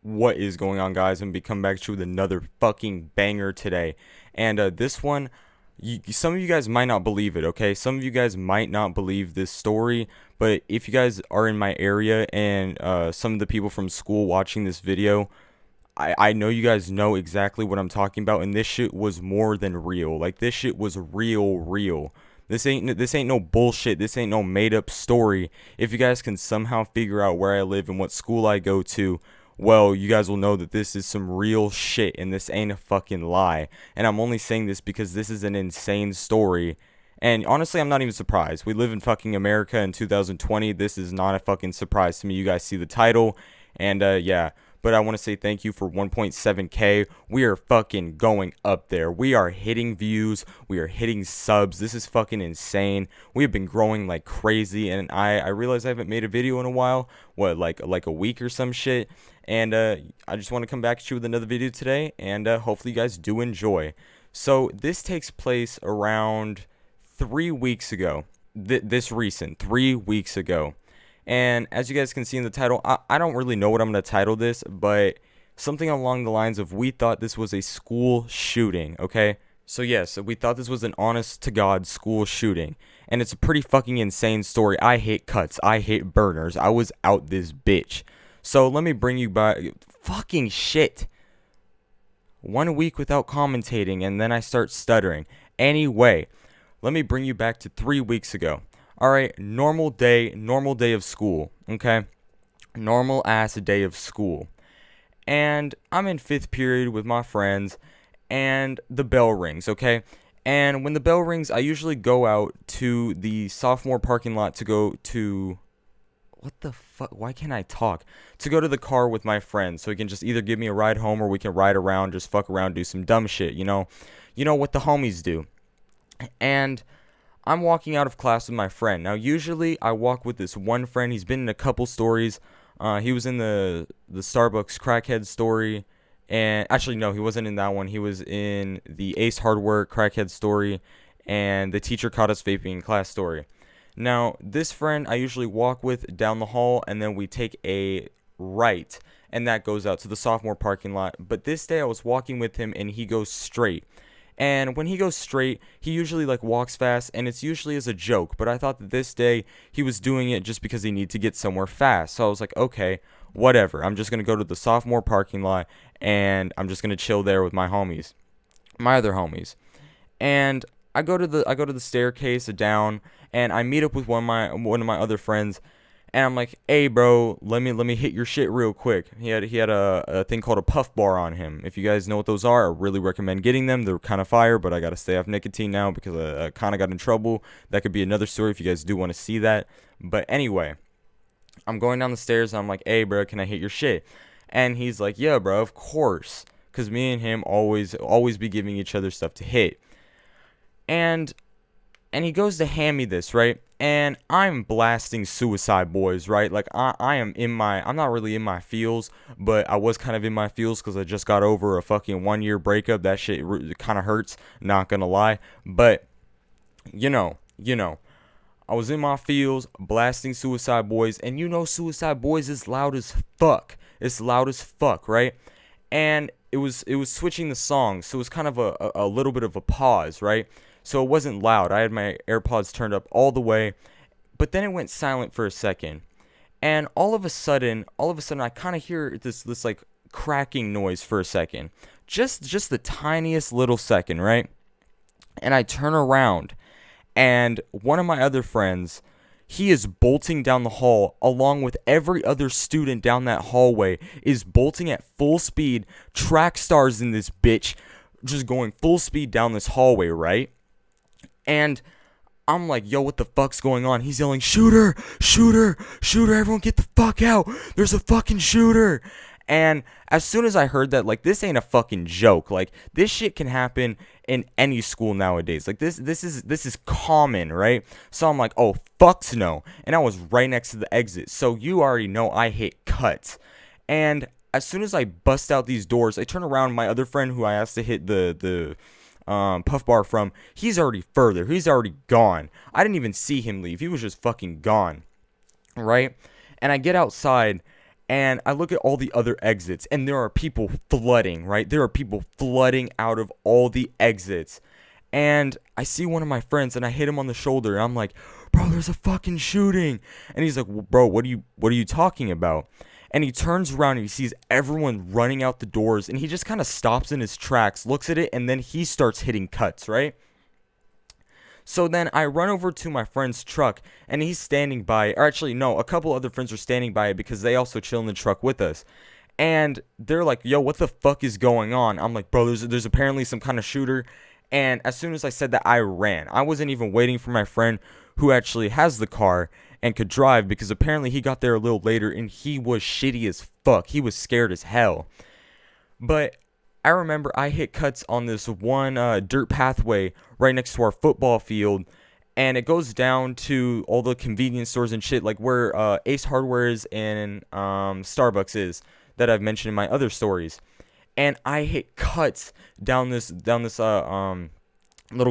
What is going on, guys? I'm be coming back to you with another fucking banger today. And this one, some of you guys might not believe it, okay? Some of you guys might not believe this story, but if you guys are in my area and some of the people from school watching this video, I know you guys know exactly what I'm talking about, and this shit was more than real. Like, this shit was real. This ain't no bullshit. This ain't no made up story. If you guys can somehow figure out where I live and what school I go to, well, you guys will know that this is some real shit and this ain't a fucking lie. And I'm only saying this because this is an insane story. And honestly, I'm not even surprised. We live in fucking America in 2020. This is not a fucking surprise to me. You guys see the title. And yeah. But I want to say thank you for 1.7K. We are fucking going up there. We are hitting views. We are hitting subs. This is fucking insane. We have been growing like crazy. And I realize I haven't made a video in a while. What, like a week or some shit. And I just want to come back at you with another video today. And hopefully you guys do enjoy. So this takes place around 3 weeks ago. This recent, 3 weeks ago. And as you guys can see in the title, I don't really know what I'm going to title this, but something along the lines of we thought this was a school shooting, okay? So yes, we thought this was an honest to God school shooting. And it's a pretty fucking insane story. I hate cuts. I hate burners. I was out this bitch. So let me bring you back. Fucking shit. 1 week without commentating and then I start stuttering. Anyway, let me bring you back to 3 weeks ago. Alright, normal day of school, okay? Normal ass day of school. And I'm in 5th period with my friends, and the bell rings, okay? And when the bell rings, I usually go out to the sophomore parking lot to go to... What the fuck? Why can't I talk? To go to the car with my friends, so he can just either give me a ride home or we can ride around, just fuck around, do some dumb shit, you know? You know what the homies do. And I'm walking out of class with my friend. Now, usually I walk with this one friend. He's been in a couple stories. He was in the Starbucks crackhead story. And actually, no, he wasn't in that one. He was in the Ace Hardware crackhead story and the teacher caught us vaping in class story. Now, this friend I usually walk with down the hall, and then we take a right, and that goes out to the sophomore parking lot. But this day I was walking with him, and he goes straight. And when he goes straight, he usually like walks fast, and it's usually as a joke. But I thought that this day he was doing it just because he needed to get somewhere fast. So I was like, okay, whatever. I'm just going to go to the sophomore parking lot, and I'm just going to chill there with my homies, my other homies. And I go to the staircase down, and I meet up with one of my other friends. And I'm like, hey, bro, let me hit your shit real quick. He had a thing called a puff bar on him. If you guys know what those are, I really recommend getting them. They're kind of fire, but I got to stay off nicotine now because I kind of got in trouble. That could be another story if you guys do want to see that. But anyway, I'm going down the stairs, and I'm like, hey, bro, can I hit your shit? And he's like, yeah, bro, of course. Because me and him always be giving each other stuff to hit. And he goes to hand me this, right? And I'm blasting Suicide Boys, right? Like, I'm not really in my feels, but I was kind of in my feels because I just got over a fucking 1-year breakup. That shit kind of hurts, not gonna lie. But, you know, I was in my feels, blasting Suicide Boys, and you know Suicide Boys is loud as fuck. It's loud as fuck, right? And it was switching the songs, so it was kind of a little bit of a pause, right? So it wasn't loud. I had my AirPods turned up all the way, but then it went silent for a second. And all of a sudden I kind of hear this like cracking noise for a second. Just the tiniest little second, right? And I turn around, and one of my other friends, he is bolting down the hall along with every other student down that hallway, is bolting at full speed, track stars in this bitch, just going full speed down this hallway, right? And I'm like, yo, what the fuck's going on? He's yelling, shooter, shooter, shooter, everyone get the fuck out. There's a fucking shooter. And as soon as I heard that, like, this ain't a fucking joke. Like, this shit can happen in any school nowadays. Like, this is common, right? So I'm like, oh, fucks no. And I was right next to the exit. So you already know I hate cuts. And as soon as I bust out these doors, I turn around. My other friend who I asked to hit the puff bar from, he's already further. He's already gone. I didn't even see him leave. He was just fucking gone, right? And I get outside, And I look at all the other exits, and there are people flooding, right? There are people flooding out of all the exits. And I see one of my friends, and I hit him on the shoulder, and I'm like, bro, there's a fucking shooting. And he's like, well, bro, what are you talking about? And he turns around and he sees everyone running out the doors, and he just kind of stops in his tracks, looks at it, and then he starts hitting cuts, right? So then I run over to my friend's truck, and he's standing by, or actually, no, a couple other friends are standing by it because they also chill in the truck with us. And they're like, yo, what the fuck is going on? I'm like, bro, there's apparently some kind of shooter. And as soon as I said that, I ran. I wasn't even waiting for my friend who actually has the car and could drive, because apparently he got there a little later and he was shitty as fuck. He was scared as hell. But I remember I hit cuts on this one dirt pathway right next to our football field, and it goes down to all the convenience stores and shit, like where Ace Hardware is and Starbucks is, that I've mentioned in my other stories. And I hit cuts down this little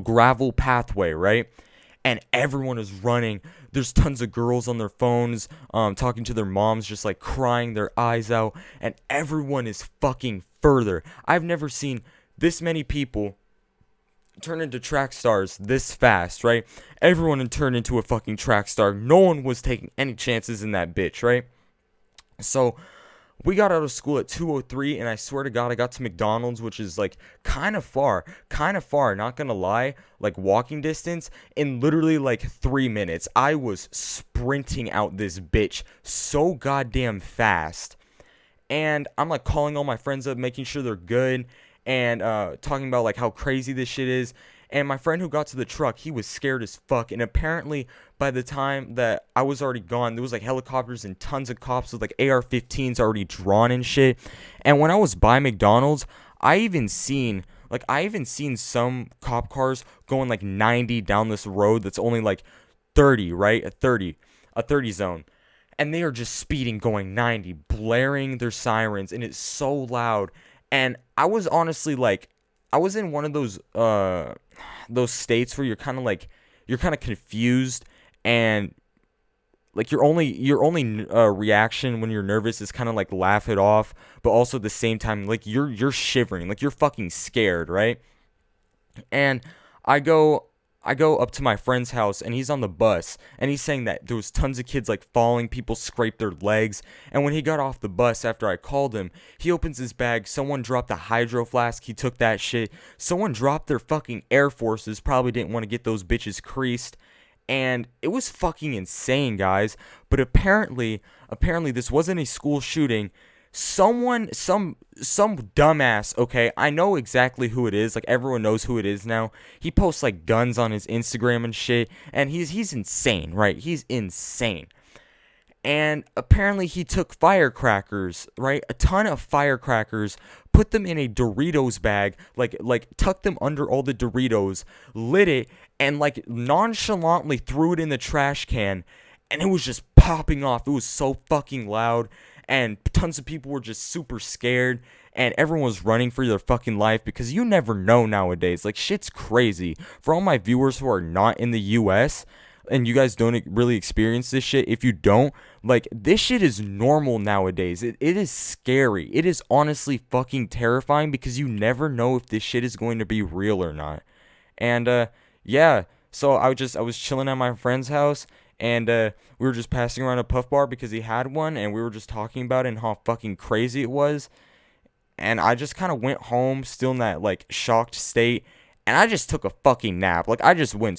gravel pathway, right? And everyone is running. There's tons of girls on their phones, talking to their moms, just like crying their eyes out. And everyone is fucking further. I've never seen this many people turn into track stars this fast, right? Everyone had turned into a fucking track star. No one was taking any chances in that bitch, right? So we got out of school at 2:03, and I swear to God, I got to McDonald's, which is like kind of far, not gonna lie, like walking distance, in literally like 3 minutes. I was sprinting out this bitch so goddamn fast. And I'm like calling all my friends up, making sure they're good, and talking about like how crazy this shit is. And my friend who got to the truck, he was scared as fuck. And apparently, by the time that I was already gone, there was like helicopters and tons of cops with like AR-15s already drawn and shit. And when I was by McDonald's, I even seen some cop cars going like 90 down this road that's only like 30, right? A 30 zone. And they are just speeding, going 90, blaring their sirens, and it's so loud. And I was honestly like, I was in one of those states where you're kind of confused, and like your only reaction when you're nervous is kind of like laugh it off, but also at the same time like you're shivering, like you're fucking scared, right? And I go up to my friend's house, and he's on the bus, and he's saying that there was tons of kids like falling, people scraped their legs. And when he got off the bus after I called him, he opens his bag, someone dropped a hydro flask, he took that shit. Someone dropped their fucking Air Forces, probably didn't want to get those bitches creased. And it was fucking insane, guys. But apparently this wasn't a school shooting. Some dumbass, okay, I know exactly who it is, like everyone knows who it is now. He posts like guns on his Instagram and shit, and he's insane, right? He's insane. And apparently he took firecrackers, right? A ton of firecrackers, put them in a Doritos bag, like tucked them under all the Doritos, lit it, and like nonchalantly threw it in the trash can, and it was just popping off. It was so fucking loud. And tons of people were just super scared, and everyone was running for their fucking life, because you never know nowadays. Like, shit's crazy. For all my viewers who are not in the US, and you guys don't really experience this shit, if you don't, like, this shit is normal nowadays. It is scary. It is honestly fucking terrifying, because you never know if this shit is going to be real or not. And, yeah, so I was chilling at my friend's house, and we were just passing around a puff bar because he had one, and we were just talking about it and how fucking crazy it was. And I just kind of went home still in that like shocked state, and I just took a fucking nap. Like I just went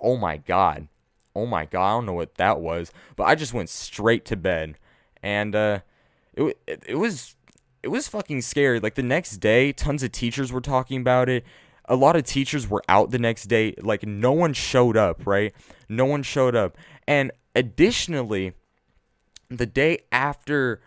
oh my god, I don't know what that was, but I just went straight to bed. And it was fucking scary. Like the next day, tons of teachers were talking about it. A lot of teachers were out the next day. Like, no one showed up, right? No one showed up. And additionally, the day after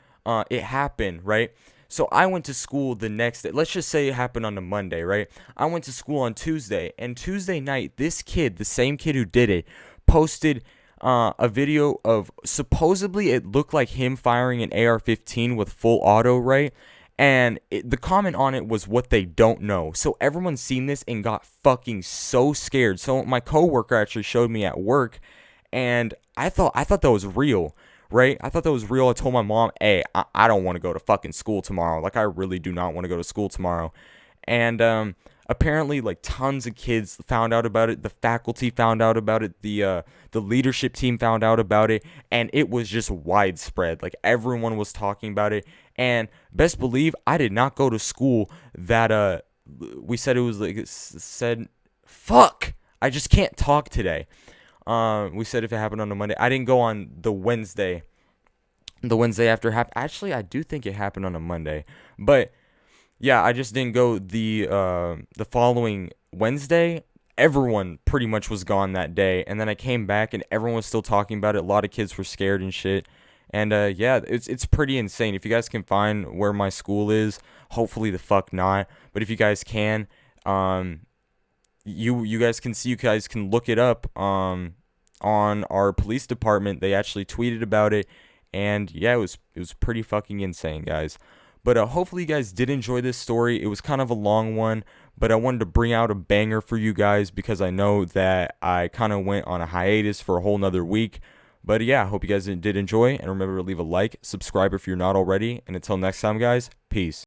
it happened, right? So I went to school the next day. Let's just say it happened on a Monday, right? I went to school on Tuesday. And Tuesday night, this kid, the same kid who did it, posted a video of supposedly it looked like him firing an AR-15 with full auto, right? And the comment on it was what they don't know. So everyone's seen this and got fucking so scared. So my coworker actually showed me at work, and I thought that was real, right? I thought that was real. I told my mom, hey, I don't want to go to fucking school tomorrow. Like, I really do not want to go to school tomorrow. And apparently, like, tons of kids found out about it. The faculty found out about it. The leadership team found out about it, and it was just widespread. Like, everyone was talking about it. And best believe I did not go to school that we said it was like it said fuck. I just can't talk today. We said if it happened on a Monday. I didn't go on the Wednesday. The Wednesday after happened. Actually, I do think it happened on a Monday, but yeah, I just didn't go the following Wednesday. Everyone pretty much was gone that day, and then I came back and everyone was still talking about it. A lot of kids were scared and shit. And yeah, it's pretty insane. If you guys can find where my school is, hopefully the fuck not. But if you guys can, you guys can see, you guys can look it up on our police department. They actually tweeted about it, and yeah, it was pretty fucking insane, guys. But hopefully you guys did enjoy this story. It was kind of a long one, but I wanted to bring out a banger for you guys because I know that I kind of went on a hiatus for a whole nother week. But yeah, I hope you guys did enjoy, and remember to leave a like, subscribe if you're not already, and until next time, guys, peace.